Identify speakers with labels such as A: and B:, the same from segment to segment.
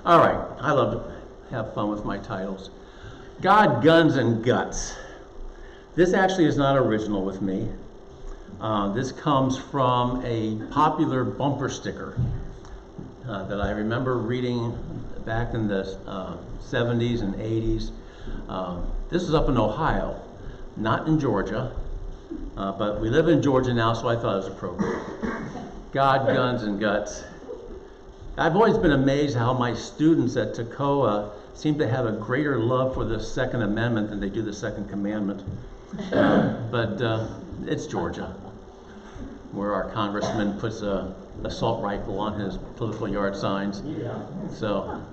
A: All right, I love to have fun with my titles. God, Guns, and Guts. This actually is not original with me. This comes from a popular bumper sticker that I remember reading back in the 70s and 80s. This is up in Ohio, not in Georgia, but we live in Georgia now, so I thought it was appropriate. God, Guns, and Guts. I've always been amazed how my students at Toccoa seem to have a greater love for the Second Amendment than they do the Second Commandment. But it's Georgia, where our congressman puts a assault rifle on his political yard signs. So,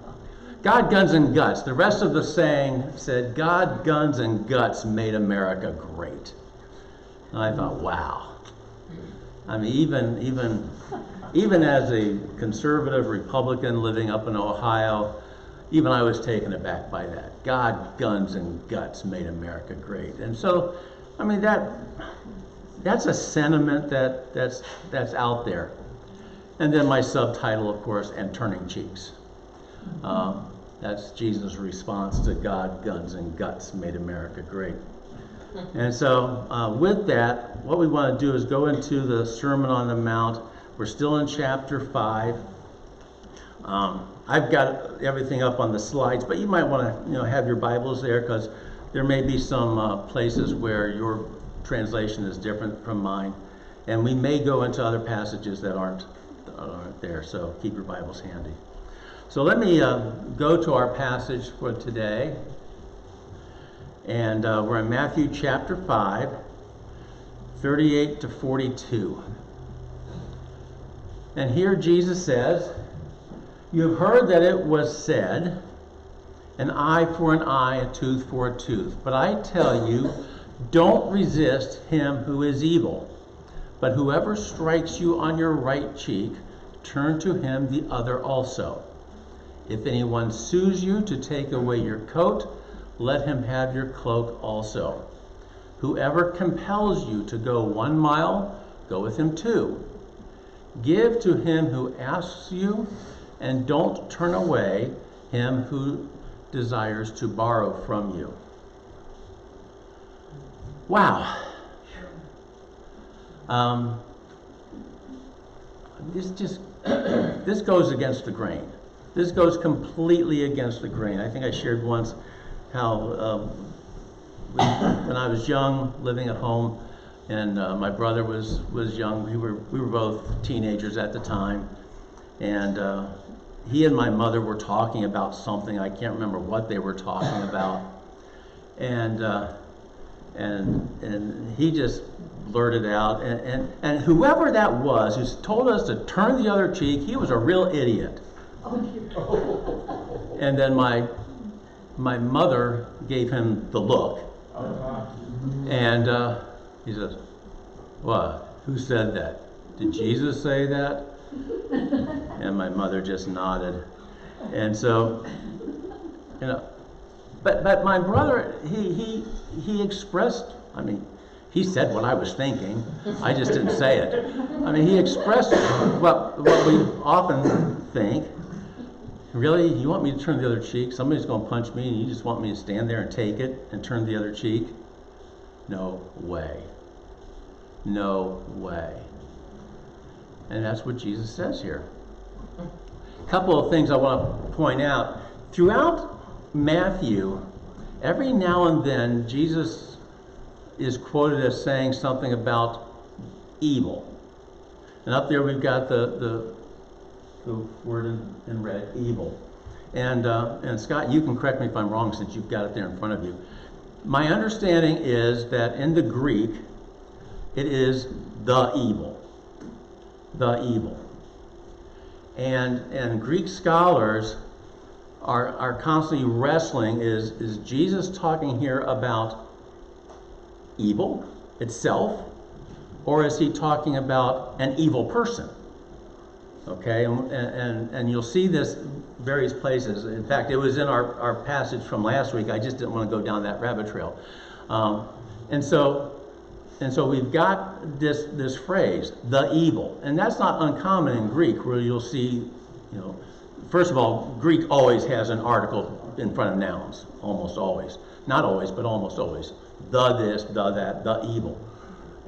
A: God, Guns, and Guts. The rest of the saying said, God, Guns, and Guts made America great. And I thought, wow. I mean, even as a conservative Republican living up in Ohio, even I was taken aback by that. God, Guns, and Guts made America great. And so, I mean, that's a sentiment that's out there. And then my subtitle, of course, and Turning Cheeks. That's Jesus' response to God, Guns, and Guts made America great. And so with that, what we want to do is go into the Sermon on the Mount. We're still in chapter 5. I've got everything up on the slides, but you might want to have your Bibles there, because there may be some places where your translation is different from mine. And we may go into other passages that aren't there, so keep your Bibles handy. So let me go to our passage for today. And we're in Matthew chapter 5, 38 to 42. And here Jesus says, "You have heard that it was said, an eye for an eye, a tooth for a tooth. But I tell you, don't resist him who is evil. But whoever strikes you on your right cheek, turn to him the other also. If anyone sues you to take away your coat, let him have your cloak also. Whoever compels you to go 1 mile, go with him 2. Give to him who asks you, and don't turn away him who desires to borrow from you." Wow. This goes against the grain. This goes completely against the grain. I think I shared once how when I was young, living at home, and my brother was young. We were both teenagers at the time, and he and my mother were talking about something. I can't remember what they were talking about, and he just blurted out, and whoever that was who told us to turn the other cheek, he was a real idiot. And then my mother gave him the look, and he says, "What? Who said that? Did Jesus say that?" And my mother just nodded. And so, but my brother, he expressed, I mean, he said what I was thinking. I just didn't say it. I mean, he expressed what we often think. Really? You want me to turn the other cheek? Somebody's going to punch me and you just want me to stand there and take it and turn the other cheek? No way. No way. And that's what Jesus says here. A couple of things I want to point out. Throughout Matthew, every now and then, Jesus is quoted as saying something about evil. And up there we've got the word in red, evil. And Scott, you can correct me if I'm wrong since you've got it there in front of you. My understanding is that in the Greek, it is the evil. The evil. And Greek scholars are constantly wrestling, is Jesus talking here about evil itself, or is he talking about an evil person? Okay, and you'll see this various places. In fact, it was in our passage from last week. I just didn't want to go down that rabbit trail. And so we've got this phrase, the evil, and that's not uncommon in Greek, where you'll see, first of all, Greek always has an article in front of nouns, almost always. Not always, but almost always. The this, the that, the evil.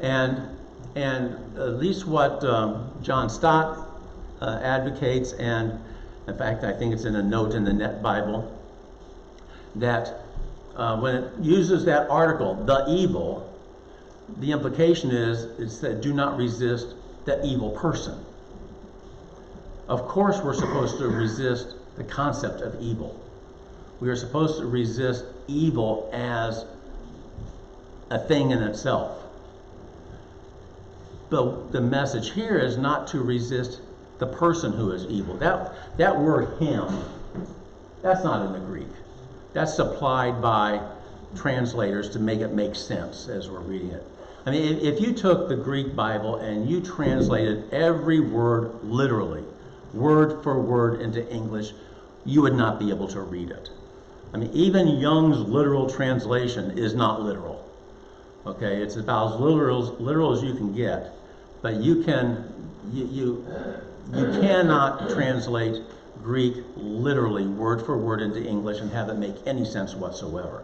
A: And at least what John Stott advocates, and in fact I think it's in a note in the Net Bible, that when it uses that article, the evil, the implication is that do not resist the evil person. Of course we're supposed to resist the concept of evil. We are supposed to resist evil as a thing in itself. But the message here is not to resist the person who is evil. That word him, that's not in the Greek. That's supplied by translators to make it make sense as we're reading it. I mean, if you took the Greek Bible and you translated every word literally, word for word into English, you would not be able to read it. I mean, even Young's literal translation is not literal. Okay, it's about as literal as you can get, but you cannot translate Greek literally word for word into English and have it make any sense whatsoever.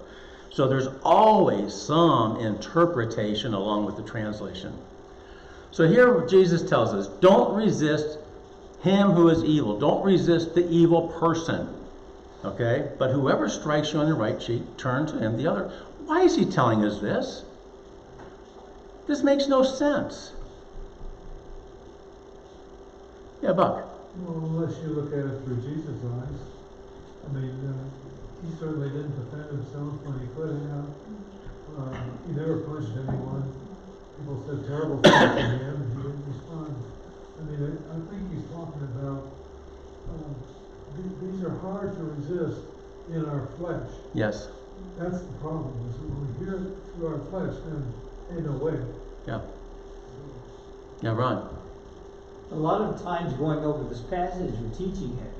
A: So there's always some interpretation along with the translation. So here Jesus tells us, don't resist him who is evil. Don't resist the evil person. Okay? But whoever strikes you on the right cheek, turn to him the other. Why is he telling us this? This makes no sense. Yeah, Buck.
B: Well, unless you look at it through Jesus' eyes. I mean, he certainly didn't defend himself when he could have. He never punched anyone. People said terrible things to him, and he didn't respond. I mean, I think he's talking about these are hard to resist in our flesh.
A: Yes.
B: That's the problem, is that when we hear it through our flesh, then ain't no way.
A: Yeah. Yeah, Ron.
C: A lot of times going over this passage or teaching it,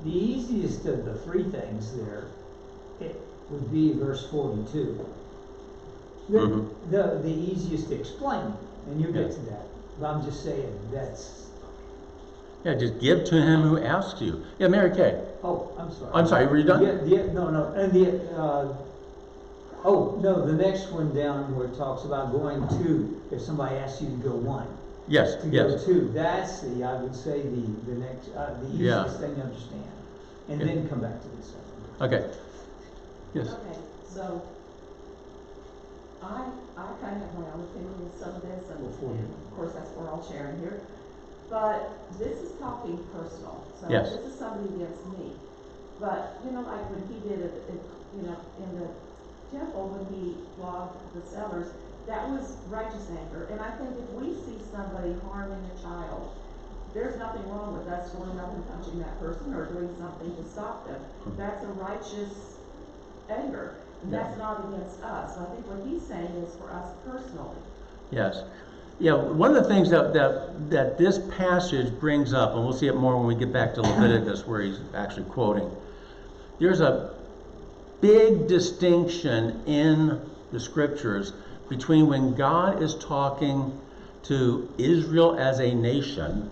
C: the easiest of the three things there it would be verse 42. The easiest to explain, and you get to that. But I'm just saying that's.
A: Yeah, just give to him who asks you. Yeah, Mary Kay.
C: Oh, I'm sorry.
A: I'm sorry, were you done?
C: No. And the next one down where it talks about going to, if somebody asks you to go one.
A: Yes,
C: To
A: yes.
C: go to, that's I would say the next, the easiest thing to understand. And then come back to this one.
A: Okay. Yes.
D: Okay, so I kind of have my own opinion in some of this, and of course that's what we're all sharing here. But this is talking personal, so
A: Yes.
D: this is somebody against me. But like when he did it, in the temple when he flogged the sellers, that was righteous anger. And I think if we see somebody harming a child, there's nothing wrong with us going up and punching that person or doing something to stop them. That's a righteous anger. And that's not against us. So I think what he's saying is for us personally.
A: Yes. Yeah, one of the things that this passage brings up, and we'll see it more when we get back to Leviticus where he's actually quoting, there's a big distinction in the scriptures between when God is talking to Israel as a nation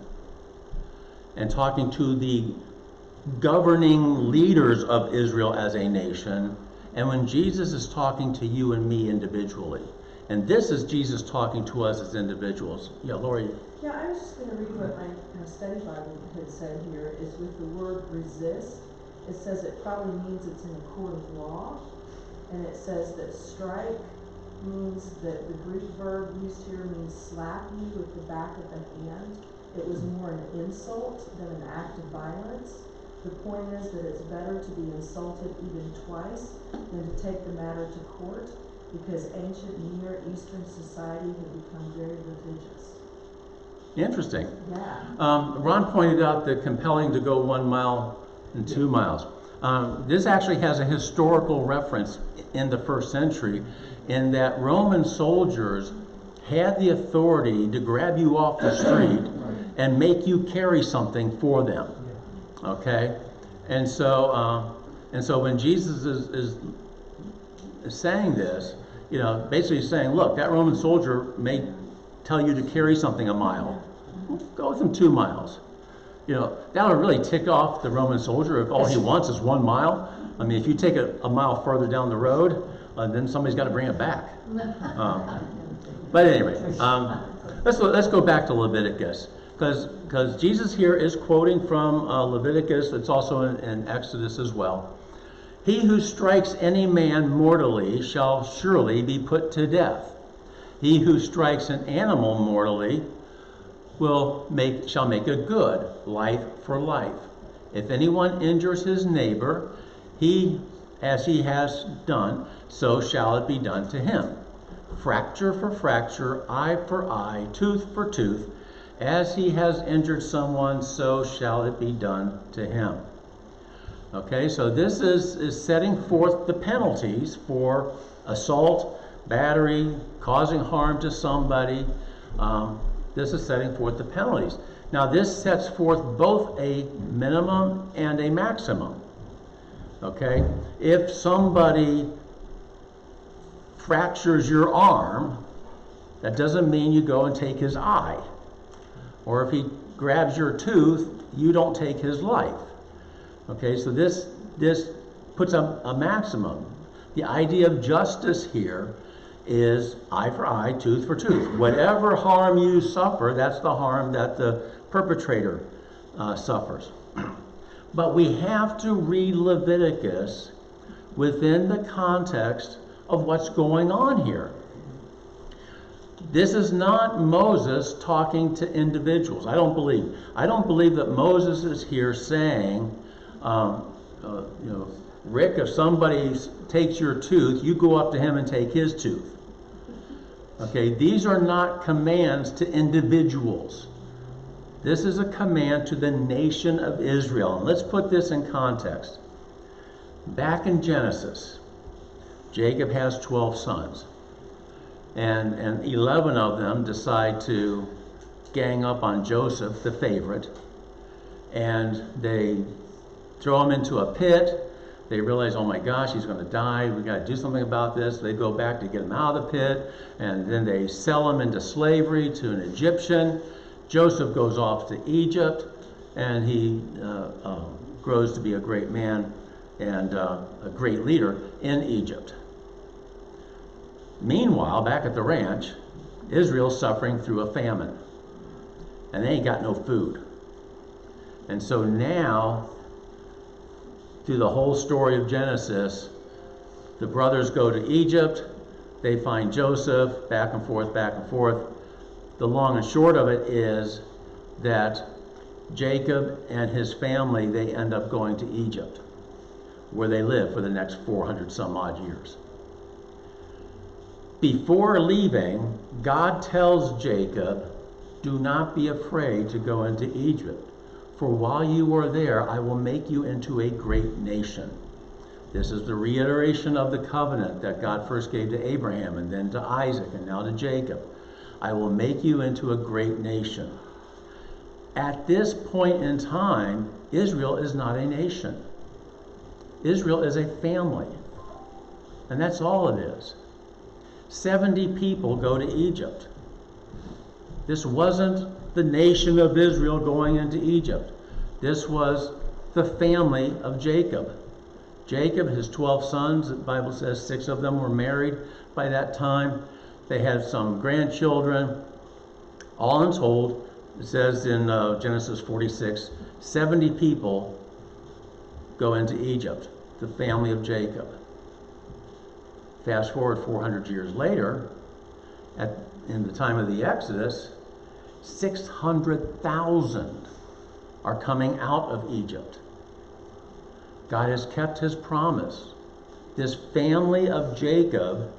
A: and talking to the governing leaders of Israel as a nation, and when Jesus is talking to you and me individually. And this is Jesus talking to us as individuals. Yeah, Lori.
E: Yeah, I was just going to read what my study Bible had said here, is with the word resist, it says it probably means it's in a court of law, and it says that strike means that the Greek verb used here means slap you with the back of the hand. It was more an insult than an act of violence. The point is that it's better to be insulted even twice than to take the matter to court, because ancient Near Eastern society had become very litigious.
A: Interesting.
E: Yeah.
A: Ron pointed out the compelling to go 1 mile and 2 miles. This actually has a historical reference in the first century, in that Roman soldiers had the authority to grab you off the street and make you carry something for them. Okay, and so when Jesus is saying this, basically saying, look, that Roman soldier may tell you to carry something a mile. Go with him 2 miles. You know, that would really tick off the Roman soldier if all he wants is 1 mile. I mean, if you take it a mile further down the road, then somebody's got to bring it back. But anyway, let's go back to Leviticus, because Jesus here is quoting from Leviticus. It's also in Exodus as well. He who strikes any man mortally shall surely be put to death. He who strikes an animal mortally shall make a good, life for life. If anyone injures his neighbor, as he has done, so shall it be done to him. Fracture for fracture, eye for eye, tooth for tooth. As he has injured someone, so shall it be done to him. Okay, so this is setting forth the penalties for assault, battery, causing harm to somebody. This is setting forth the penalties. Now this sets forth both a minimum and a maximum. Okay, if somebody fractures your arm, that doesn't mean you go and take his eye. Or if he grabs your tooth, you don't take his life. Okay, so this puts a maximum. The idea of justice here is eye for eye, tooth for tooth. Whatever harm you suffer, that's the harm that the perpetrator suffers. But we have to read Leviticus within the context of what's going on here. This is not Moses talking to individuals. I don't believe that Moses is here saying, Rick, if somebody takes your tooth, you go up to him and take his tooth. Okay, these are not commands to individuals. This is a command to the nation of Israel. And let's put this in context. Back in Genesis, Jacob has 12 sons. And 11 of them decide to gang up on Joseph, the favorite. And they throw him into a pit. They realize, oh my gosh, he's going to die. We got to do something about this. They go back to get him out of the pit. And then they sell him into slavery to an Egyptian. Joseph goes off to Egypt. And he grows to be a great man and a great leader in Egypt. Meanwhile, back at the ranch, Israel's suffering through a famine. And they ain't got no food. And so now, through the whole story of Genesis, the brothers go to Egypt. They find Joseph, back and forth, back and forth. The long and short of it is that Jacob and his family, they end up going to Egypt, where they live for the next 400 some odd years. Before leaving, God tells Jacob, do not be afraid to go into Egypt, for while you are there, I will make you into a great nation. This is the reiteration of the covenant that God first gave to Abraham and then to Isaac and now to Jacob. I will make you into a great nation. At this point in time, Israel is not a nation. Israel is a family. And that's all it is. 70 people go to Egypt. This wasn't the nation of Israel going into Egypt. This was the family of Jacob. Jacob, his 12 sons, the Bible says 6 of them were married by that time. They had some grandchildren. All in told, it says in Genesis 46, 70 people go into Egypt, the family of Jacob. Fast forward 400 years later, in the time of the Exodus, 600,000 are coming out of Egypt. God has kept his promise. This family of Jacob,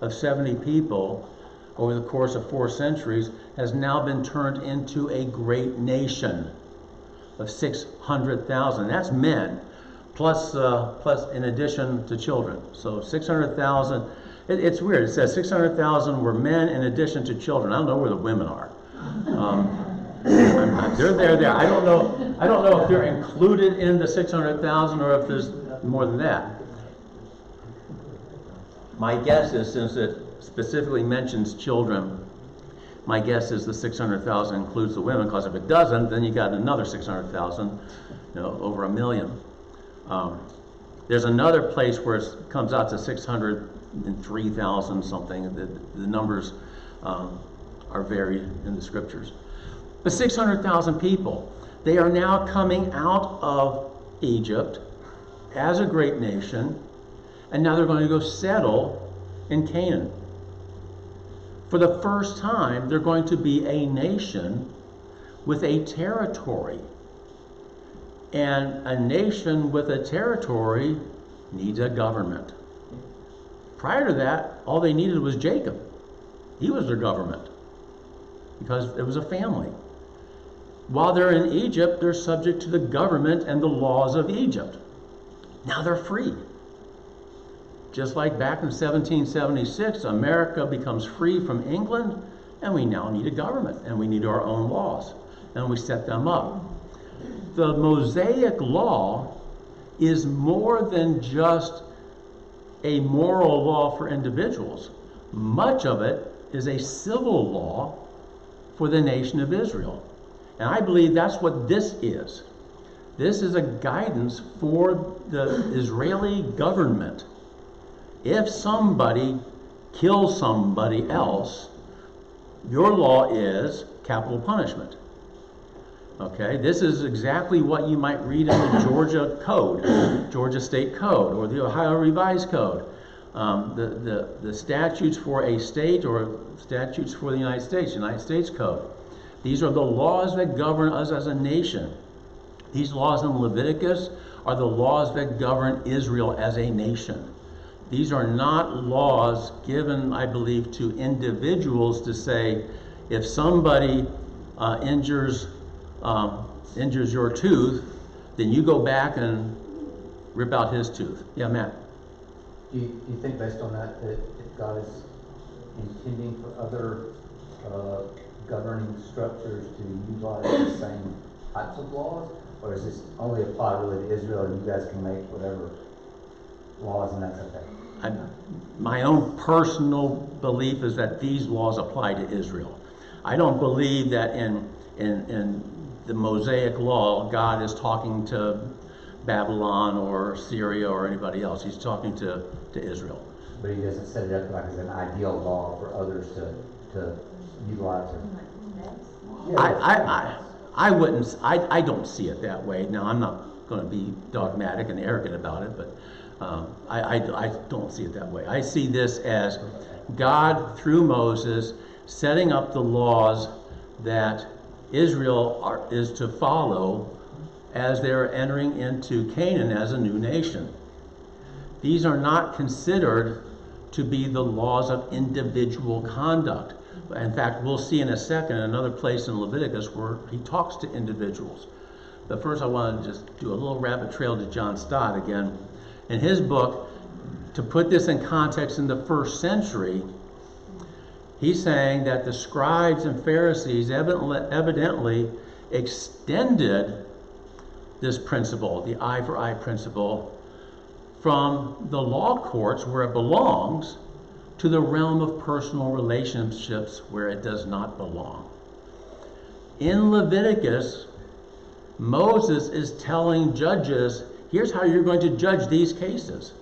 A: of 70 people, over the course of 4 centuries, has now been turned into a great nation of 600,000. That's men, plus in addition to children. So 600,000. It's weird. It says 600,000 were men in addition to children. I don't know where the women are. They're there. I don't know if they're included in the 600,000 or if there's more than that. My guess is, since it specifically mentions children, My guess is the 600,000 includes the women, because if it doesn't, then you got another 600,000, over 1 million. There's another place where it comes out to 603,000 something. The numbers are varied in the scriptures. But 600,000 people, they are now coming out of Egypt as a great nation, and now they're going to go settle in Canaan. For the first time, they're going to be a nation with a territory. And a nation with a territory needs a government. Prior to that, all they needed was Jacob. He was their government, because it was a family. While they're in Egypt, they're subject to the government and the laws of Egypt. Now they're free. Just like back in 1776, America becomes free from England, and we now need a government, and we need our own laws, and we set them up. The Mosaic law is more than just a moral law for individuals. Much of it is a civil law for the nation of Israel. And I believe that's what this is. This is a guidance for the Israeli government. If somebody kills somebody else, your law is capital punishment. Okay, this is exactly what you might read in the Georgia Code, Georgia State Code, or the Ohio Revised Code. The statutes for a state or statutes for the United States Code. These are the laws that govern us as a nation. These laws in Leviticus are the laws that govern Israel as a nation. These are not laws given, I believe, to individuals to say, if somebody injures your tooth, then you go back and rip out his tooth. Yeah, Matt?
F: Do you think, based on that, that God is intending for other governing structures to utilize the same types of laws? Or is this only apply really to Israel, and you guys can make whatever laws and that's okay?
A: My own personal belief is that these laws apply to Israel. I don't believe that in the Mosaic law, God is talking to Babylon or Syria or anybody else. He's talking to Israel.
F: But he doesn't set it up like as an ideal law for others to utilize it.
A: I don't see it that way. Now, I'm not going to be dogmatic and arrogant about it, but I don't see it that way. I see this as God, through Moses, setting up the laws that Israel is to follow as they're entering into Canaan as a new nation. These are not considered to be the laws of individual conduct. In fact, we'll see in a second another place in Leviticus where he talks to individuals. But first I want to just do a little rabbit trail to John Stott again. In his book, to put this in context in the first century, he's saying that the scribes and Pharisees evidently extended this principle, the eye for eye principle, from the law courts where it belongs to the realm of personal relationships where it does not belong. In Leviticus, Moses is telling judges, here's how you're going to judge these cases.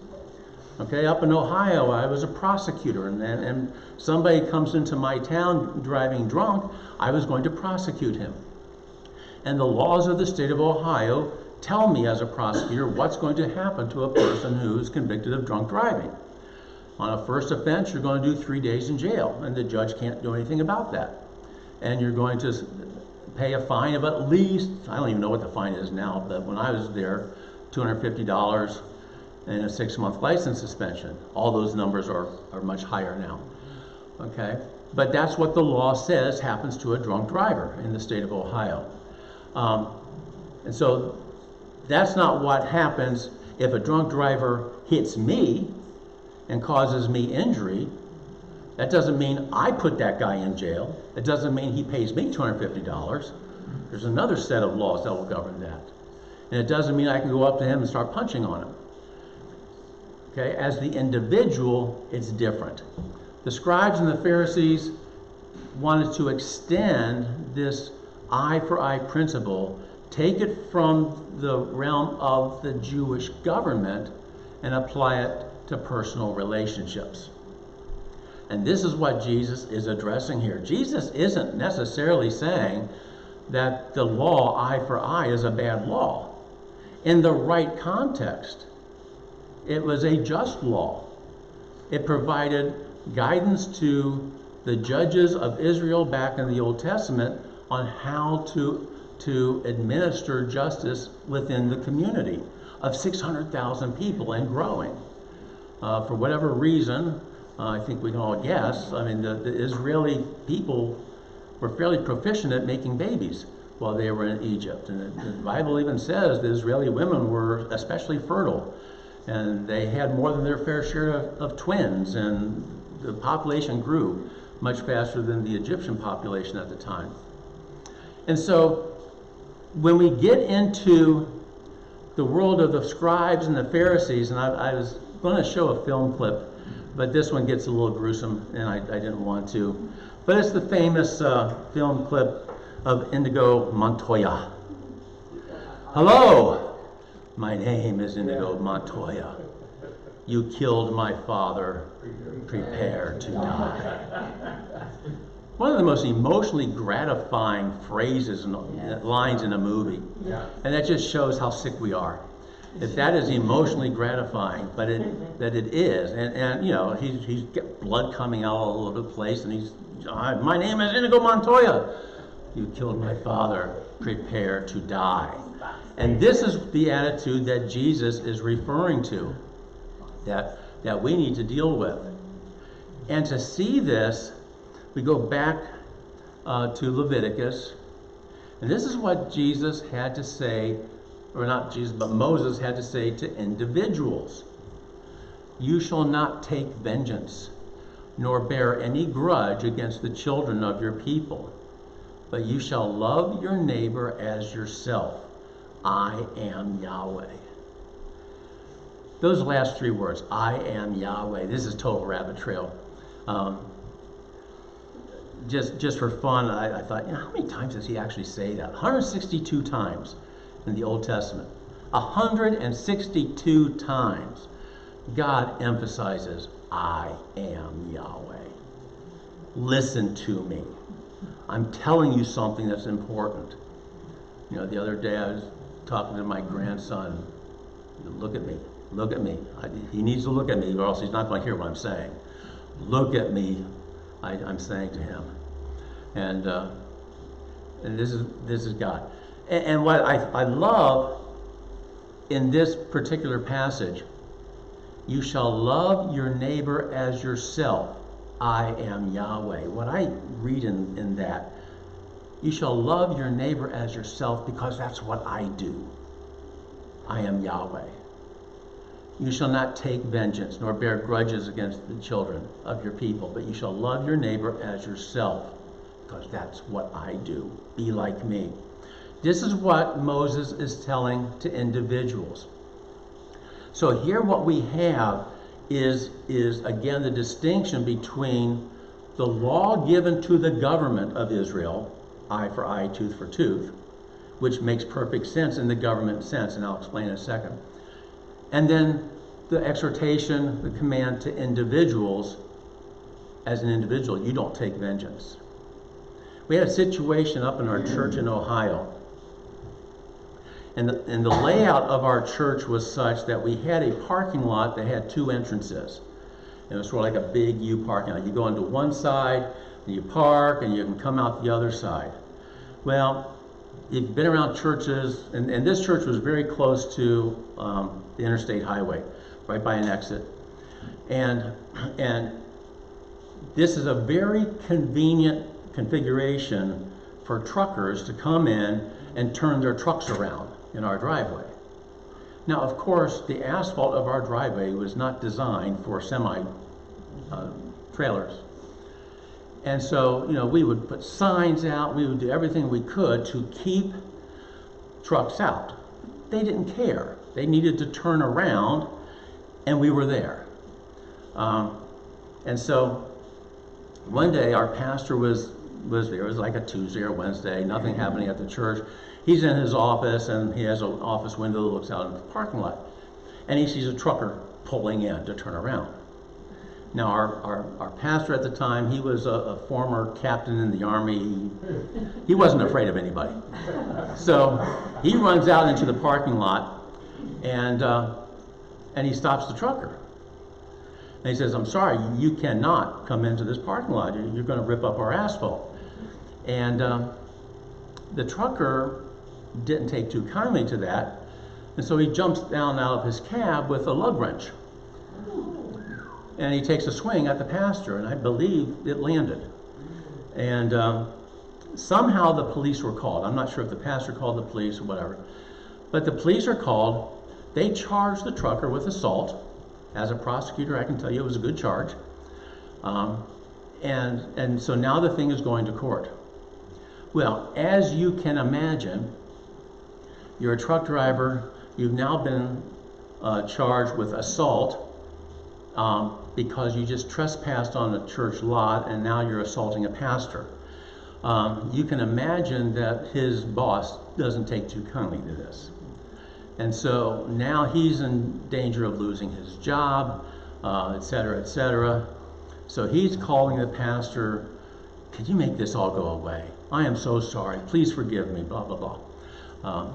A: Okay, up in Ohio, I was a prosecutor, and somebody comes into my town driving drunk, I was going to prosecute him. And the laws of the state of Ohio tell me as a prosecutor what's going to happen to a person who's convicted of drunk driving. On a first offense, you're going to do 3 days in jail, and the judge can't do anything about that. And you're going to pay a fine of at least, I don't even know what the fine is now, but when I was there, $250 and a 6-month license suspension. All those numbers are much higher now. Okay? But that's what the law says happens to a drunk driver in the state of Ohio. And so that's not what happens if a drunk driver hits me and causes me injury. That doesn't mean I put that guy in jail. It doesn't mean he pays me $250. There's another set of laws that will govern that. And it doesn't mean I can go up to him and start punching on him. Okay, as the individual, it's different. The scribes and the Pharisees, wanted to extend this eye for eye principle, take it from the realm of the Jewish government and apply it to personal relationships. And this is what Jesus is addressing here. Jesus isn't necessarily saying that the law, eye for eye, is a bad law. In the right context, it was a just law. It provided guidance to the judges of Israel back in the Old Testament on how to administer justice within the community of 600,000 people and growing. For whatever reason, I think we can all guess, I mean, the Israeli people were fairly proficient at making babies while they were in Egypt. And the Bible even says the Israeli women were especially fertile. And they had more than their fair share of twins. And the population grew much faster than the Egyptian population at the time. And so when we get into the world of the scribes and the Pharisees, and I was going to show a film clip, but this one gets a little gruesome, and I didn't want to. But it's the famous film clip of Inigo Montoya. Hello, my name is Inigo Montoya. You killed my father. Prepare to die. One of the most emotionally gratifying phrases and lines in a movie. And that just shows how sick we are. If that is emotionally gratifying, but that it is, and you know, he's got blood coming out all over the place, and he's, my name is Inigo Montoya. You killed my father. Prepare to die. And this is the attitude that Jesus is referring to, that we need to deal with. And to see this, we go back to Leviticus, and this is what Jesus had to say, or not Jesus, but Moses had to say to individuals. You shall not take vengeance, nor bear any grudge against the children of your people, but you shall love your neighbor as yourself. I am Yahweh. Those last three words, I am Yahweh, this is total rabbit trail. Just for fun, I thought, you know, how many times does he actually say that? 162 times in the Old Testament. 162 times God emphasizes, I am Yahweh. Listen to me. I'm telling you something that's important. You know, the other day I was talking to my grandson. Look at me. Look at me. He needs to look at me, or else he's not going to hear what I'm saying. Look at me, I'm saying to him. And this is God. And what I love in this particular passage, you shall love your neighbor as yourself. I am Yahweh. What I read in that, you shall love your neighbor as yourself, because that's what I do. I am Yahweh. You shall not take vengeance, nor bear grudges against the children of your people, but you shall love your neighbor as yourself, because that's what I do. Be like me. This is what Moses is telling to individuals. So here what we have is again the distinction between the law given to the government of Israel, eye for eye, tooth for tooth, which makes perfect sense in the government sense, and I'll explain in a second. And then the exhortation, the command to individuals, as an individual, you don't take vengeance. We had a situation up in our church in Ohio, and the layout of our church was such that we had a parking lot that had two entrances. It was sort of like a big U parking lot. You go into one side, and you park, and you can come out the other side. Well, if you've been around churches, and this church was very close to the interstate highway, right by an exit. And this is a very convenient configuration for truckers to come in and turn their trucks around in our driveway. Now, of course, the asphalt of our driveway was not designed for semi-trailers. And so, you know, we would put signs out, we would do everything we could to keep trucks out. They didn't care. They needed to turn around, and we were there. And so, one day our pastor was was there. It was like a Tuesday or Wednesday, nothing happening at the church. He's in his office, and he has an office window that looks out into the parking lot. And he sees a trucker pulling in to turn around. Now, our pastor at the time, he was a former captain in the Army. He wasn't afraid of anybody. So he runs out into the parking lot, and he stops the trucker. And he says, "I'm sorry, you cannot come into this parking lot. You're going to rip up our asphalt." And the trucker didn't take too kindly to that, and so he jumps down out of his cab with a lug wrench. And he takes a swing at the pastor, and I believe it landed. And somehow the police were called. I'm not sure if the pastor called the police or whatever. But the police are called. They charged the trucker with assault. As a prosecutor, I can tell you it was a good charge. And so now the thing is going to court. Well, as you can imagine, you're a truck driver. You've now been charged with assault because you just trespassed on a church lot, and now you're assaulting a pastor. You can imagine that his boss doesn't take too kindly to this. And so now he's in danger of losing his job, et cetera, et cetera. So he's calling the pastor, "Could you make this all go away? I am so sorry. Please forgive me," blah, blah, blah.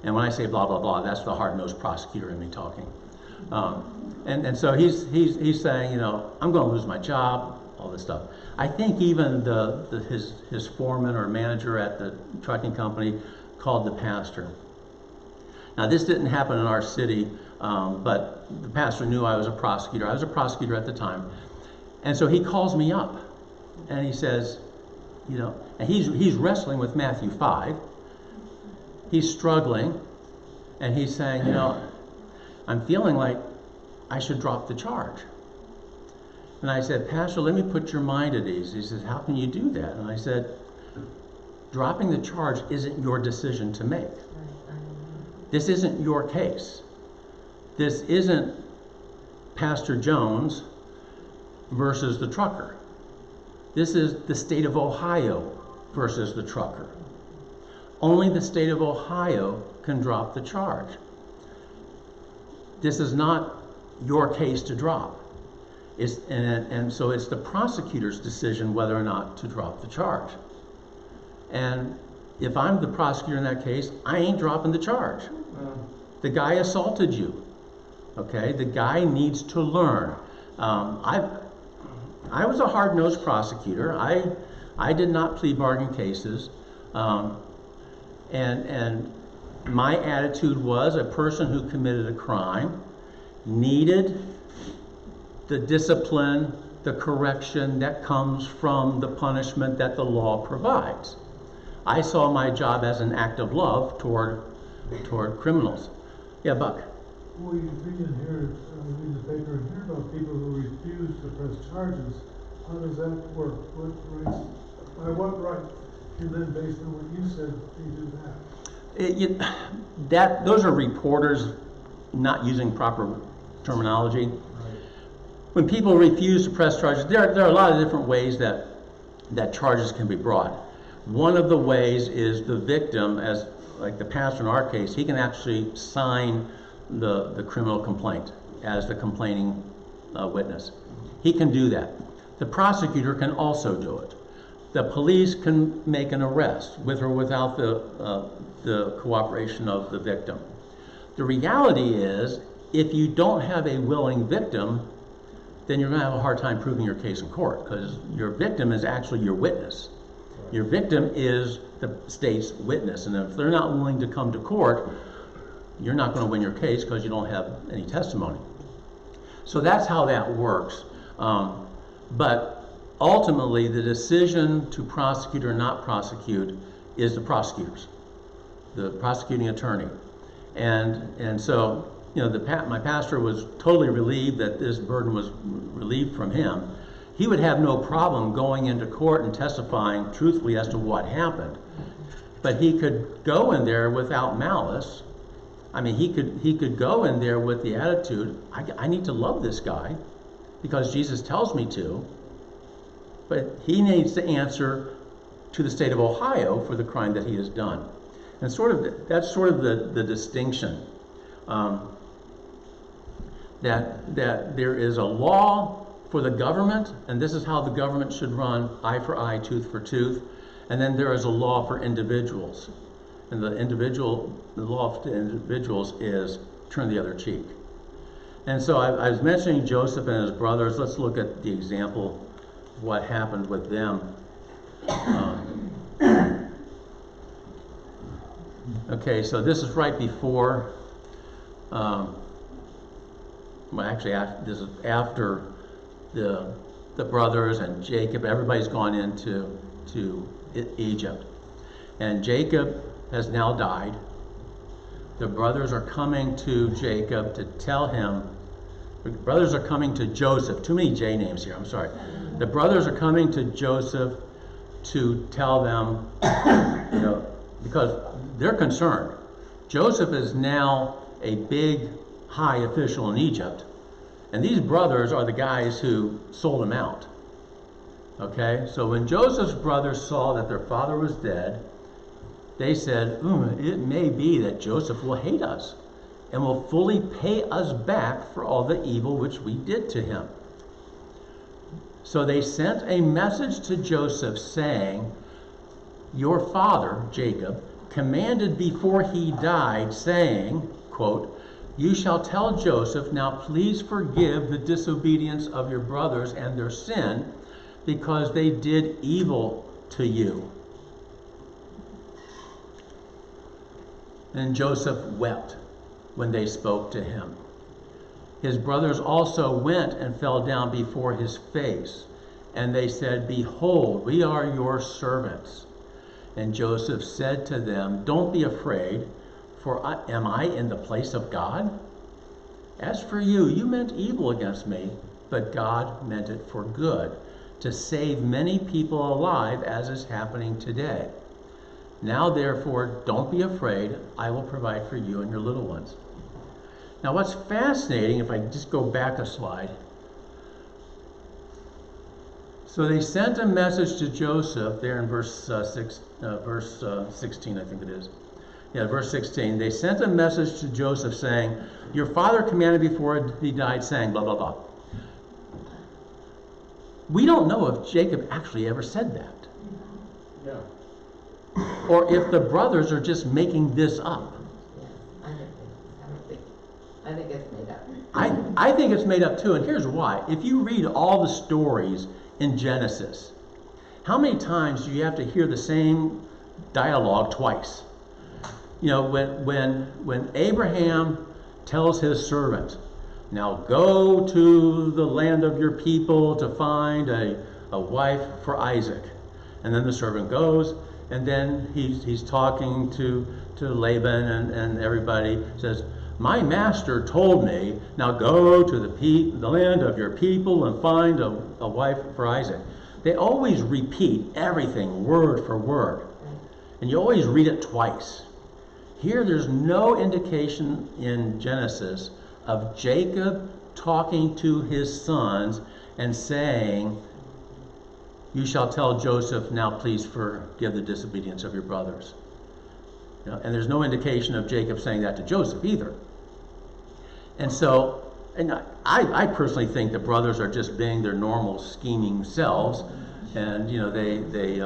A: And when I say blah, blah, blah, that's the hard-nosed prosecutor in me talking. And so he's saying, you know, "I'm going to lose my job," all this stuff. I think even his foreman or manager at the trucking company called the pastor. Now, this didn't happen in our city, but the pastor knew I was a prosecutor. I was a prosecutor at the time. And so he calls me up, and he says, you know, and he's wrestling with Matthew 5. He's struggling, and he's saying, you know, "I'm feeling like I should drop the charge." And I said, "Pastor, let me put your mind at ease." He says, "How can you do that?" And I said, "Dropping the charge isn't your decision to make. This isn't your case. This isn't Pastor Jones versus the trucker. This is the state of Ohio versus the trucker. Only the state of Ohio can drop the charge. This is not your case to drop. And so it's the prosecutor's decision whether or not to drop the charge. And if I'm the prosecutor in that case, I ain't dropping the charge. The guy assaulted you. Okay, the guy needs to learn. I was a hard-nosed prosecutor. I did not plea bargain cases, and my attitude was a person who committed a crime needed the discipline, the correction that comes from the punishment that the law provides. I saw my job as an act of love toward criminals. Yeah, Buck.
B: Well, you read in here, read the paper and hear about people who refuse to press charges. How does that work? What rights, by what right? And then based on what you said, you do that.
A: Those are reporters not using proper terminology.
B: Right.
A: When people refuse to press charges, there are a lot of different ways that charges can be brought. One of the ways is the victim, as like the pastor in our case, he can actually sign the criminal complaint as the complaining witness. He can do that. The prosecutor can also do it. The police can make an arrest with or without the cooperation of the victim. The reality is, if you don't have a willing victim, then you're going to have a hard time proving your case in court, because your victim is actually your witness. Your victim is the state's witness, and if they're not willing to come to court, you're not going to win your case because you don't have any testimony. So that's how that works. But ultimately, the decision to prosecute or not prosecute is the prosecutor's, the prosecuting attorney. And so, you know, my pastor was totally relieved that this burden was relieved from him. He would have no problem going into court and testifying truthfully as to what happened. But he could go in there without malice. I mean, he could go in there with the attitude, I need to love this guy because Jesus tells me to. but he needs to answer to the state of Ohio for the crime that he has done. And that's sort of the distinction. That there is a law for the government, and this is how the government should run: eye for eye, tooth for tooth. And then there is a law for individuals, and the law for individuals is turn the other cheek. And so I was mentioning Joseph and his brothers. Let's look at the example of what happened with them. Okay, so this is right before. Well, actually, this is after the brothers and Jacob. Everybody's gone into Egypt, and Jacob has now died. The brothers are coming to Jacob to tell him. The brothers are coming to Joseph. Too many J names here. I'm sorry. The brothers are coming to Joseph to tell them, because they're concerned. Joseph is now a big high official in Egypt, and these brothers are the guys who sold him out. Okay, so when Joseph's brothers saw that their father was dead, they said, it may be that Joseph will hate us and will fully pay us back for all the evil which we did to him. So they sent a message to Joseph saying, your father, Jacob, commanded before he died, saying, quote, you shall tell Joseph, now please forgive the disobedience of your brothers and their sin, because they did evil to you. And Joseph wept when they spoke to him. His brothers also went and fell down before his face, and they said, behold, we are your servants. And Joseph said to them, don't be afraid, for am I in the place of God? As for you, you meant evil against me, but God meant it for good, to save many people alive, as is happening today. Now therefore, don't be afraid, I will provide for you and your little ones. Now what's fascinating, if I just go back a slide, so they sent a message to Joseph there in verse 16, I think it is. Yeah, verse 16. They sent a message to Joseph saying, your father commanded before he died, saying, blah, blah, blah. We don't know if Jacob actually ever said that.
G: Yeah.
A: Or if the brothers are just making this up.
G: I think it's made up.
A: I think it's made up too, and here's why. If you read all the stories in Genesis, how many times do you have to hear the same dialogue twice? You know, when Abraham tells his servant, now go to the land of your people to find a wife for Isaac. And then the servant goes, and then he's talking to Laban and everybody, says, my master told me, now go to the land of your people and find a wife for Isaac. They always repeat everything word for word. And you always read it twice. Here there's no indication in Genesis of Jacob talking to his sons and saying, you shall tell Joseph, now please forgive the disobedience of your brothers. You know, and there's no indication of Jacob saying that to Joseph either. And so, and I personally think the brothers are just being their normal scheming selves, and you know they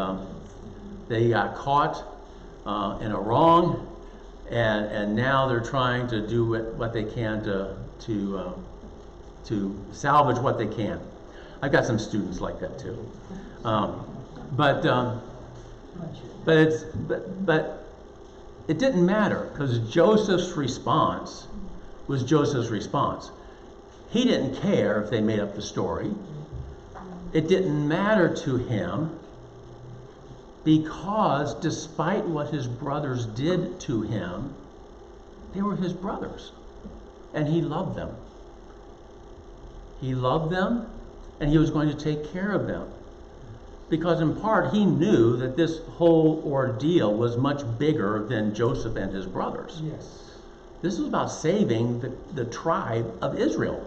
A: got caught in a wrong, and now they're trying to do what they can to salvage what they can. I've got some students like that too, but it didn't matter, because Joseph's response was Joseph's response. He didn't care if they made up the story. It didn't matter to him, because despite what his brothers did to him, they were his brothers, and he loved them. He loved them, and he was going to take care of them, because in part he knew that this whole ordeal was much bigger than Joseph and his brothers.
C: Yes.
A: This was about saving the tribe of Israel.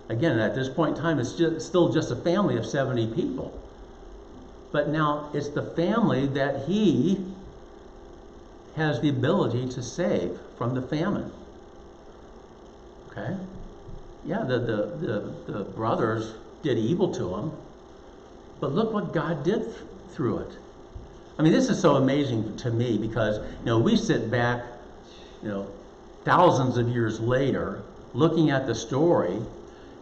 A: Again, at this point in time, it's still just a family of 70 people. But now it's the family that he has the ability to save from the famine. Okay? Yeah, the brothers did evil to him, but look what God did through it. I mean, this is so amazing to me because, we sit back, thousands of years later, looking at the story,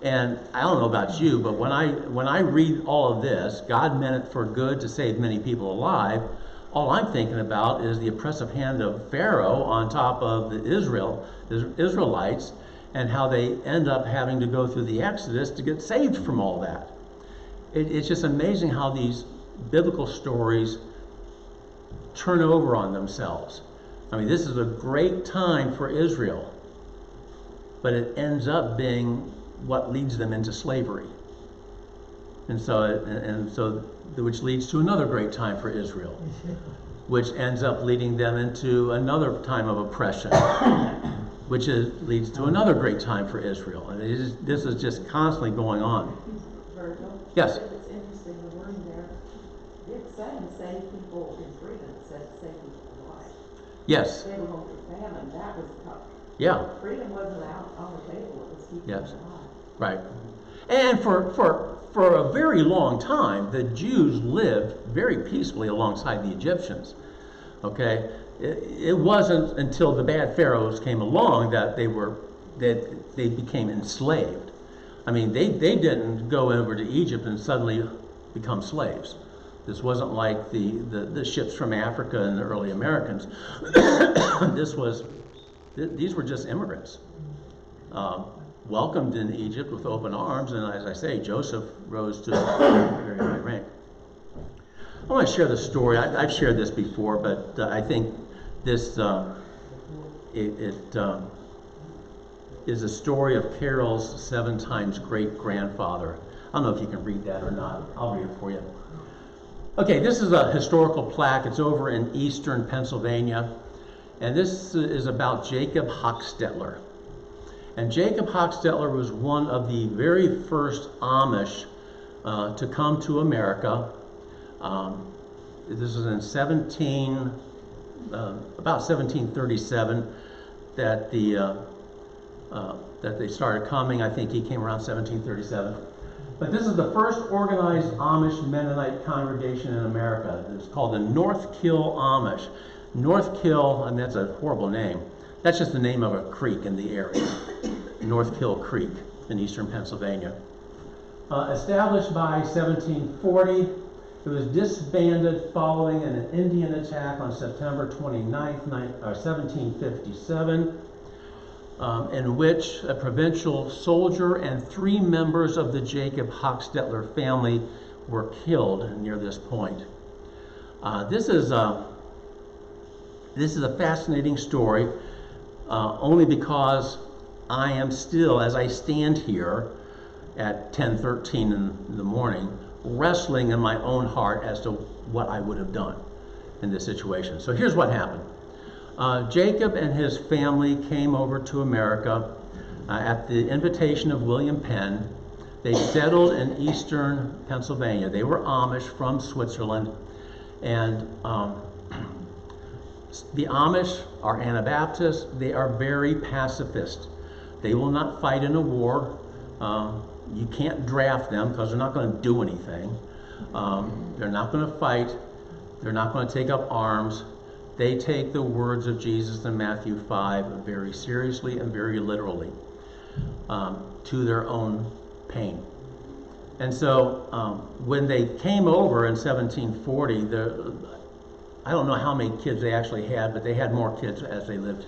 A: and I don't know about you, but when I read all of this, God meant it for good to save many people alive. All I'm thinking about is the oppressive hand of Pharaoh on top of the Israelites, and how they end up having to go through the Exodus to get saved from all that. It's just amazing how these biblical stories turn over on themselves. I mean, this is a great time for Israel, but it ends up being what leads them into slavery. And so which leads to another great time for Israel, which ends up leading them into another time of oppression, which leads to another great time for Israel. And this is just constantly going on.
D: Virgil?
A: Yes.
D: It's interesting, the word there, it's saying save people in freedom, it says save people alive.
A: Yes.
D: They were going through famine, that was tough.
A: Yeah.
D: Freedom wasn't out on the table, it was keeping
A: Yes.
D: them alive.
A: Right. And for a very long time, the Jews lived very peacefully alongside the Egyptians. Okay? It wasn't until the bad pharaohs came along that they became enslaved. I mean, they didn't go over to Egypt and suddenly become slaves. This wasn't like the ships from Africa and the early Americans. These were just immigrants. Welcomed in Egypt with open arms, and as I say, Joseph rose to a very high rank. I want to share the story. I've shared this before, but I think this is a story of Carol's 7 times great-grandfather. I don't know if you can read that or not. I'll read it for you. Okay, this is a historical plaque. It's over in eastern Pennsylvania, and this is about Jacob Hochstetler. And Jacob Hochstetler was one of the very first Amish to come to America. This was in about 1737 that they started coming. I think he came around 1737. But this is the first organized Amish Mennonite congregation in America. It's called the North Kill Amish. North Kill, and that's a horrible name. That's just the name of a creek in the area. North Kill Creek in eastern Pennsylvania. Established by 1740, it was disbanded following an Indian attack on September 29th, 1757, in which a provincial soldier and 3 members of the Jacob Hochstetler family were killed near this point. This is a fascinating story, only because I am still, as I stand here at 10:13 in the morning, wrestling in my own heart as to what I would have done in this situation. So here's what happened. Jacob and his family came over to America at the invitation of William Penn. They settled in eastern Pennsylvania. They were Amish from Switzerland, and the Amish are Anabaptists. They are very pacifist. They will not fight in a war. You can't draft them because they're not going to do anything. They're not going to fight. They're not going to take up arms. They take the words of Jesus in Matthew 5 very seriously and very literally, to their own pain. And so when they came over in 1740, I don't know how many kids they actually had, but they had more kids as they lived,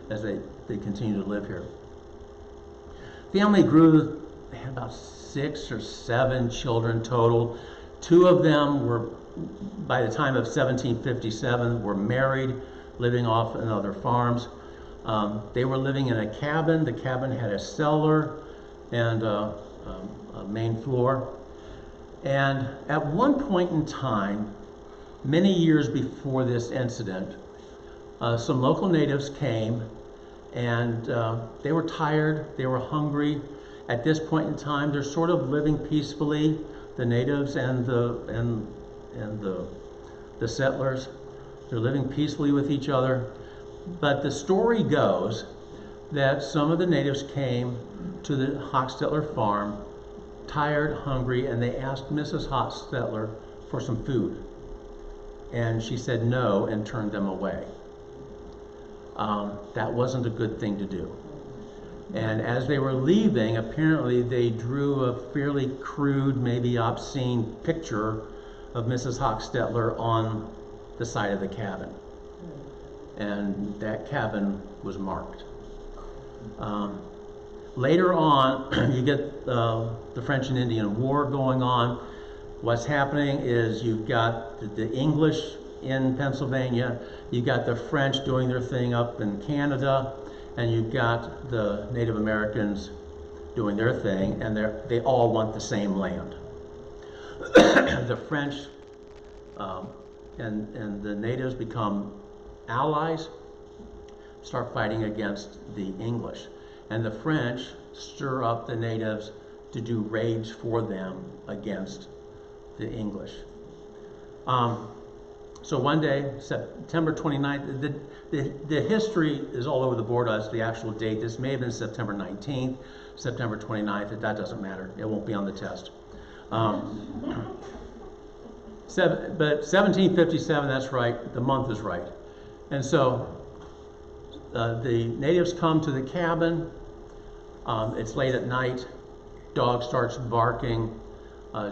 A: as they continued to live here. Family grew. They had about 6 or 7 children total. 2 of them were, by the time of 1757, were married, living off in other farms. They were living in a cabin. The cabin had a cellar and a main floor. And at one point in time, many years before this incident, some local natives came, and they were tired, they were hungry, At this point in time, they're sort of living peacefully, the natives and the settlers. They're living peacefully with each other. But the story goes that some of the natives came to the Hochstetler farm, tired, hungry, and they asked Mrs. Hochstetler for some food. And she said no and turned them away. That wasn't a good thing to do. And as they were leaving, apparently they drew a fairly crude, maybe obscene picture of Mrs. Hochstetler on the side of the cabin. And that cabin was marked. Later on, you get the French and Indian War going on. What's happening is you've got the English in Pennsylvania, you've got the French doing their thing up in Canada, and you've got the Native Americans doing their thing, and they all want the same land. The French and the natives become allies, start fighting against the English. And the French stir up the natives to do raids for them against the English. So one day, September 29th, the history is all over the board as the actual date. This may have been September 19th, September 29th, that doesn't matter. It won't be on the test. But 1757, that's right, the month is right. And so the natives come to the cabin. It's late at night. Dog starts barking.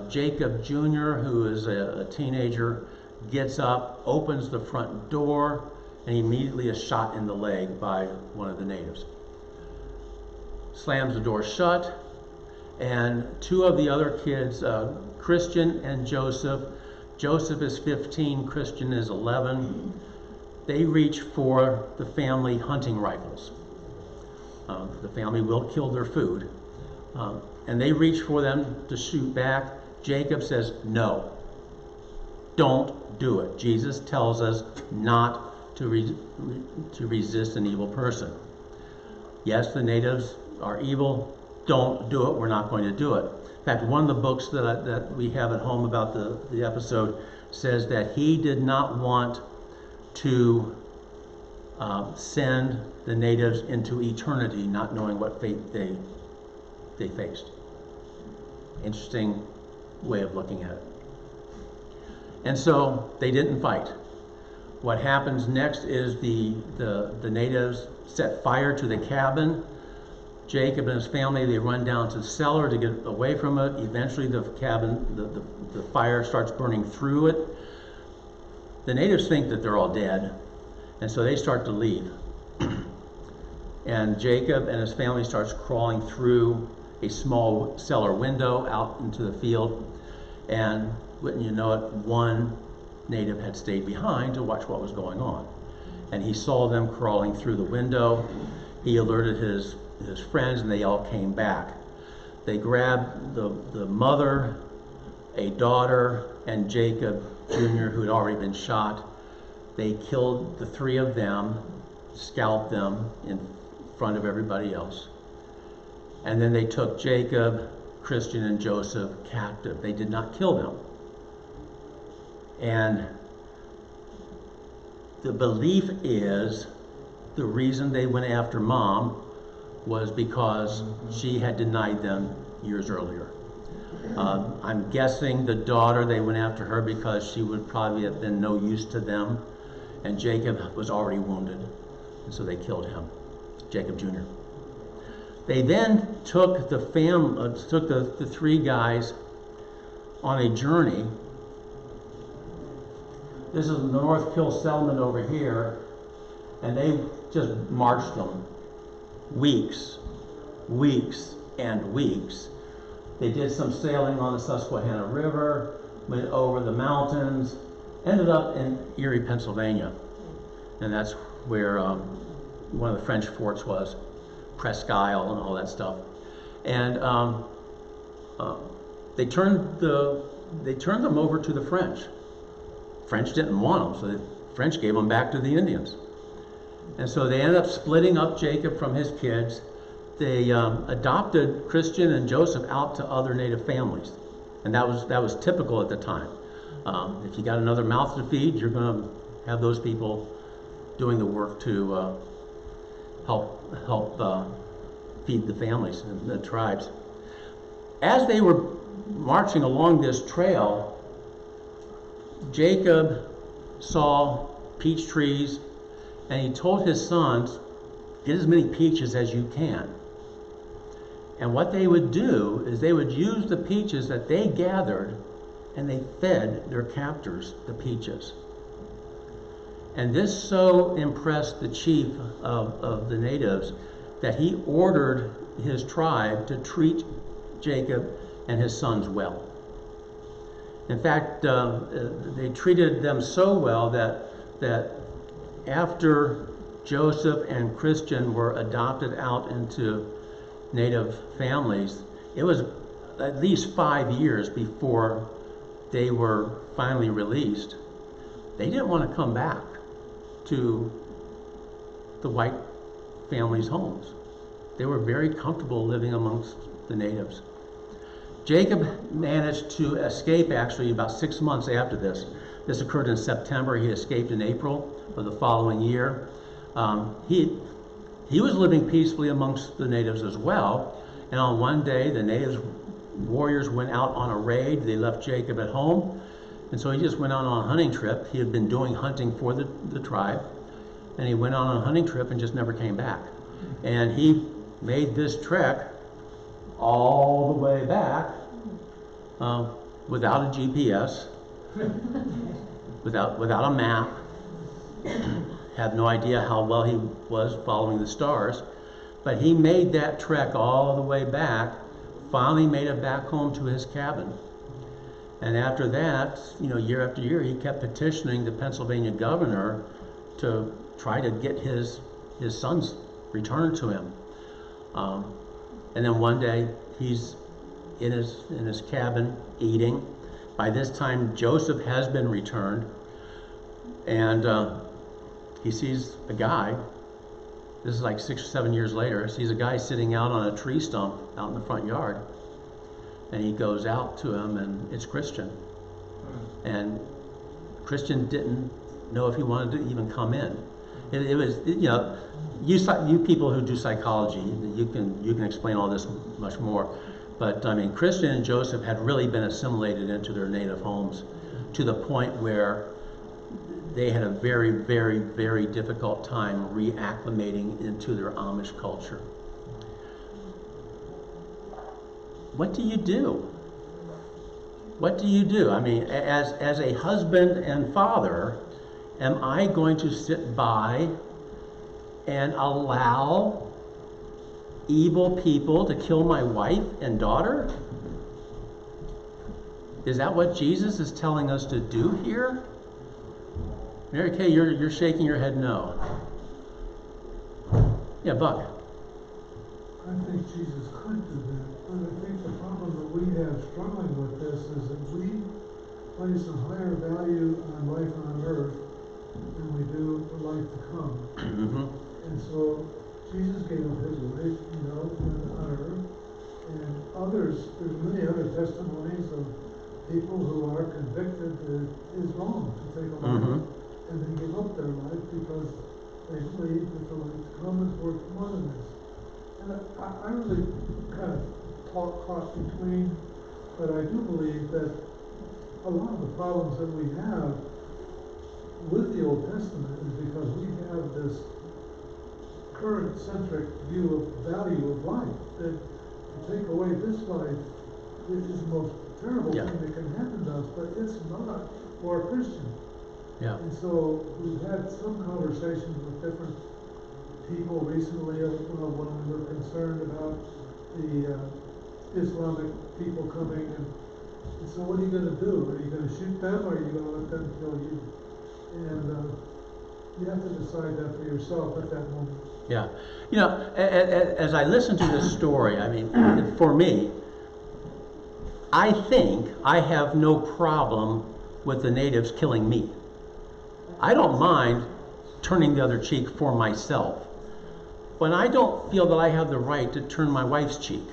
A: Jacob Jr., who is a teenager, gets up, opens the front door, and he immediately is shot in the leg by one of the natives. Slams the door shut, and two of the other kids, Christian and Joseph. Joseph is 15, Christian is 11. They reach for the family hunting rifles. The family will kill their food. And they reach for them to shoot back. Jacob says, no, don't do it. Jesus tells us not to resist an evil person. Yes, the natives are evil. Don't do it. We're not going to do it. In fact, one of the books that we have at home about the episode says that he did not want to send the natives into eternity, not knowing what fate they faced. Interesting way of looking at it. And so they didn't fight. What happens next is the natives set fire to the cabin. Jacob and his family, they run down to the cellar to get away from it. Eventually the cabin, the fire starts burning through it. The natives think that they're all dead, and so they start to leave. And Jacob and his family starts crawling through a small cellar window out into the field, and wouldn't you know it, one native had stayed behind to watch what was going on. And he saw them crawling through the window. He alerted his friends, and they all came back. They grabbed the mother, a daughter, and Jacob Jr., who had already been shot. They killed the three of them, scalped them in front of everybody else. And then they took Jacob, Christian, and Joseph captive. They did not kill them. And the belief is the reason they went after mom was because she had denied them years earlier. I'm guessing the daughter, they went after her because she would probably have been no use to them, and Jacob was already wounded, and so they killed him, Jacob Jr. They then took the three guys on a journey. This is the North Kill settlement over here, and they just marched them weeks and weeks. They did some sailing on the Susquehanna River, went over the mountains, ended up in Erie, Pennsylvania. And that's where one of the French forts was, Presque Isle and all that stuff. And they turned them over to the French. French didn't want them, so the French gave them back to the Indians. And so they ended up splitting up Jacob from his kids. they adopted Christian and Joseph out to other native families, and that was typical at the time. If you got another mouth to feed, you're going to have those people doing the work to help feed the families and the tribes. As they were marching along this trail, Jacob saw peach trees, and he told his sons, "Get as many peaches as you can." And what they would do is they would use the peaches that they gathered, and they fed their captors the peaches. And this so impressed the chief of the natives that he ordered his tribe to treat Jacob and his sons well. In fact, they treated them so well that after Joseph and Christian were adopted out into native families, it was at least 5 years before they were finally released. They didn't want to come back to the white families' homes. They were very comfortable living amongst the natives. Jacob managed to escape actually about 6 months after this. This occurred in September. He escaped in April of the following year. He was living peacefully amongst the natives as well. And on one day, the natives warriors went out on a raid. They left Jacob at home. And so he just went on a hunting trip. He had been doing hunting for the tribe. And he went on a hunting trip and just never came back. And he made this trek all the way back without a GPS, without a map, had no idea how well he was following the stars, but he made that trek all the way back, finally made it back home to his cabin. And after that, year after year, he kept petitioning the Pennsylvania governor to try to get his sons returned to him. And then one day, he's in his cabin eating. By this time, Joseph has been returned, and he sees a guy. This is like 6 or 7 years later. Sees a guy sitting out on a tree stump out in the front yard, and he goes out to him, and it's Christian. And Christian didn't know if he wanted to even come in. It was, you people who do psychology, you can explain all this much more. But I mean, Christian and Joseph had really been assimilated into their native homes to the point where they had a very, very, very difficult time reacclimating into their Amish culture. What do you do? What do you do? I mean, as a husband and father, am I going to sit by and allow evil people to kill my wife and daughter? Is that what Jesus is telling us to do here? Mary Kay, you're shaking your head no. Yeah, Buck.
B: I think Jesus could do that, but I think the problem that we have struggling with this is that we place a higher value on life on earth than we do for life to come.
A: Mm-hmm.
B: And so Jesus gave up his life, on earth, and others, there's many other testimonies of people who are convicted that it is wrong to take a life,
A: Mm-hmm.
B: and they give up their life because they believe that the life to come is worth more than this. And I really kind of caught between, but I do believe that a lot of the problems that we have with the Old Testament is because we have this current centric view of value of life, that to take away this life is the most terrible thing that can happen to us, but it's not for a Christian.
A: Yeah.
B: And so we've had some conversations with different people recently. When we were concerned about the Islamic people coming, and so what are you going to do? Are you going to shoot them, or are you going to let them kill you? And you have to decide that for yourself at that moment.
A: Yeah. As I listen to this story, I mean, for me, I think I have no problem with the natives killing me. I don't mind turning the other cheek for myself. when I don't feel that I have the right to turn my wife's cheek.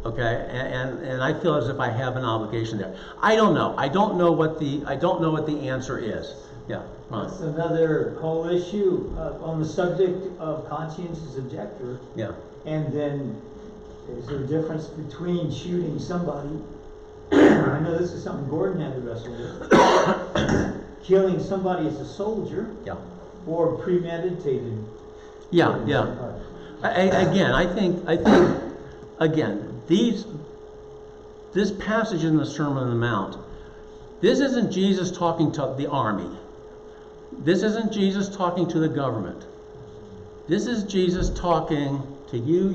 A: Okay, and I feel as if I have an obligation there. I don't know. I don't know what the answer is. Yeah, Ron.
C: That's another whole issue on the subject of conscientious objector.
A: Yeah.
C: And then, is there a difference between shooting somebody? I know this is something Gordon had to wrestle with. Killing somebody as a soldier.
A: Yeah.
C: Or premeditated.
A: Yeah, yeah. Again, I think, again, this passage in the Sermon on the Mount, this isn't Jesus talking to the army. This isn't Jesus talking to the government. This is Jesus talking to you.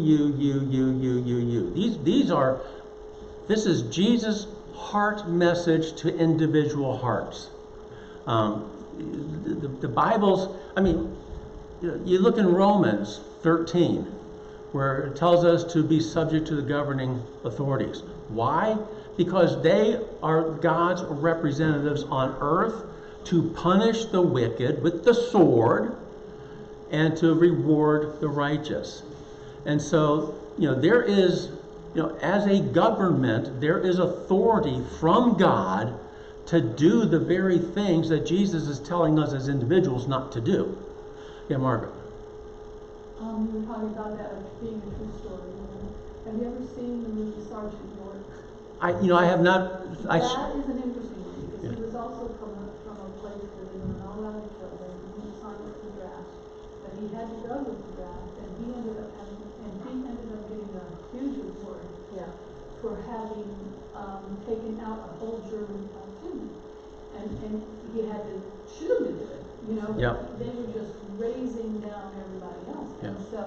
A: This is Jesus' heart message to individual hearts. The Bible's, I mean, you look in Romans 13, where it tells us to be subject to the governing authorities. Why? Because they are God's representatives on earth to punish the wicked with the sword and to reward the righteous. And so, there is, as a government, there is authority from God to do the very things that Jesus is telling us as individuals not to do. Yeah, Margaret.
H: You were talking about that being a true story. Have you ever seen the movie Sergeant York?
A: I have not.
H: That is an interesting one because he was also from a place where they were not allowed to kill them. He was signed up for draft, but he had to go with the draft, and he ended up getting a huge reward for having taken out a whole German platoon, and he had to shoot him to do it.
A: Yep.
H: They were just raising down everybody else.
A: Yeah.
H: And so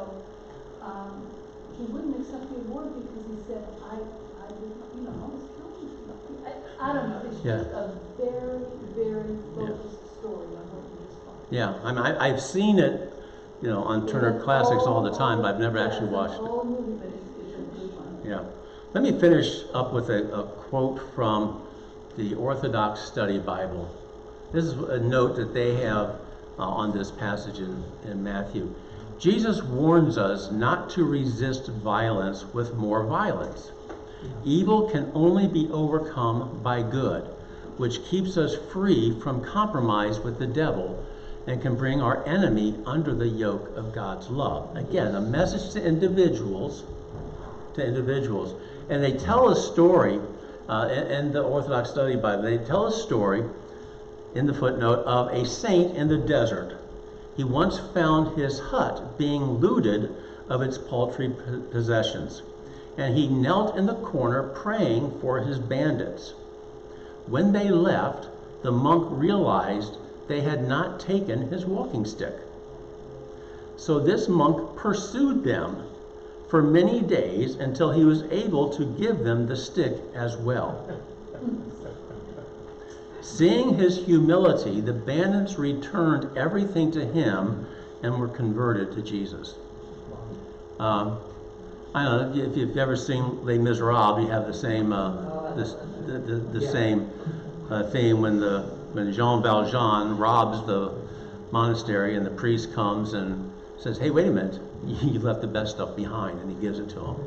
H: he wouldn't accept the award because he said, I was killing people. I don't know. It's just a very, very focused story on what you just talked about.
A: Yeah, I mean, I've seen it, on Turner Classics all the time, but I've never actually watched it.
H: It's a movie, but it's a good one.
A: Yeah. Let me finish up with a quote from the Orthodox Study Bible. This is a note that they have on this passage in Matthew. Jesus warns us not to resist violence with more violence. Evil can only be overcome by good, which keeps us free from compromise with the devil and can bring our enemy under the yoke of God's love. Again, a message to individuals. And they tell a story in the Orthodox Study Bible. They tell a story in the footnote of a saint in the desert. He once found his hut being looted of its paltry possessions, and he knelt in the corner praying for his bandits. When they left, the monk realized they had not taken his walking stick. So this monk pursued them for many days until he was able to give them the stick as well. Seeing his humility, the bandits returned everything to him and were converted to Jesus. I don't know if you've ever seen Les Miserables. You have the same same theme when Jean Valjean robs the monastery and the priest comes and says, "Hey, wait a minute, you left the best stuff behind," and he gives it to him.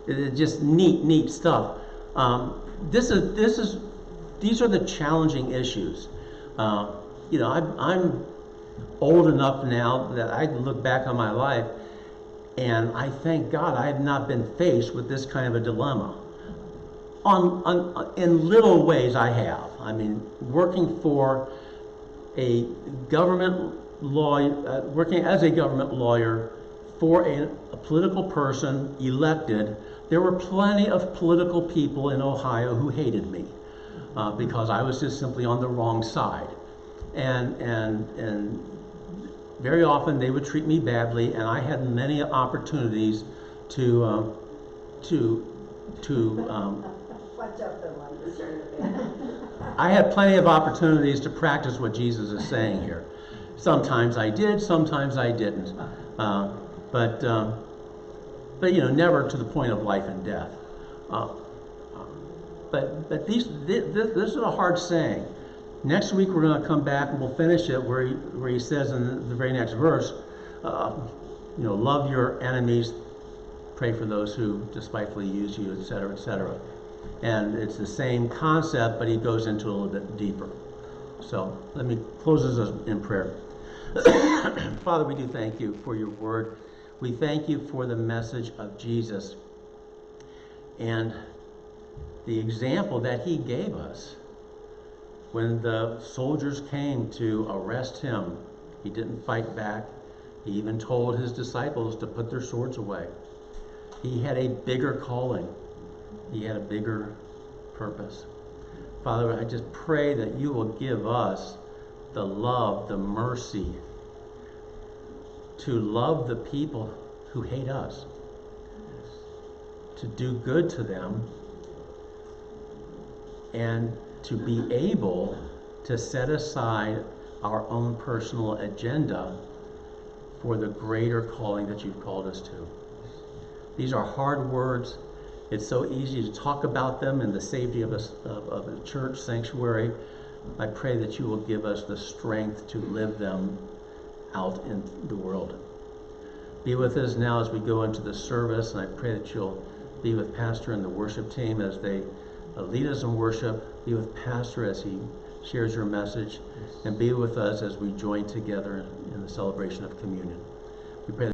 A: It's just neat stuff. These are the challenging issues. I'm old enough now that I can look back on my life, and I thank God I have not been faced with this kind of a dilemma. In little ways, I have. I mean, working for a government lawyer, working as a government lawyer for a political person elected. There were plenty of political people in Ohio who hated me because I was just simply on the wrong side, and very often they would treat me badly, and I had many opportunities to
I: Watch out for
A: I had plenty of opportunities to practice what Jesus is saying here. Sometimes I did, sometimes I didn't. But never to the point of life and death. But this is a hard saying. Next week, we're going to come back and we'll finish it where he says in the very next verse, love your enemies, pray for those who despitefully use you, etc., etc. And it's the same concept, but he goes into a little bit deeper. So let me close this in prayer. Father, we do thank you for your word. We thank you for the message of Jesus and the example that he gave us. When the soldiers came to arrest him, he didn't fight back. He even told his disciples to put their swords away. He had a bigger calling. He had a bigger purpose. Father, I just pray that you will give us the love, the mercy to love the people who hate us, to do good to them, and to be able to set aside our own personal agenda for the greater calling that you've called us to. These are hard words. It's so easy to talk about them in the safety of a church sanctuary. I pray that you will give us the strength to live them out in the world. Be with us now as we go into the service, and I pray that you'll be with Pastor and the worship team as they lead us in worship. Be with Pastor as he shares your message, and be with us as we join together in the celebration of communion. We pray that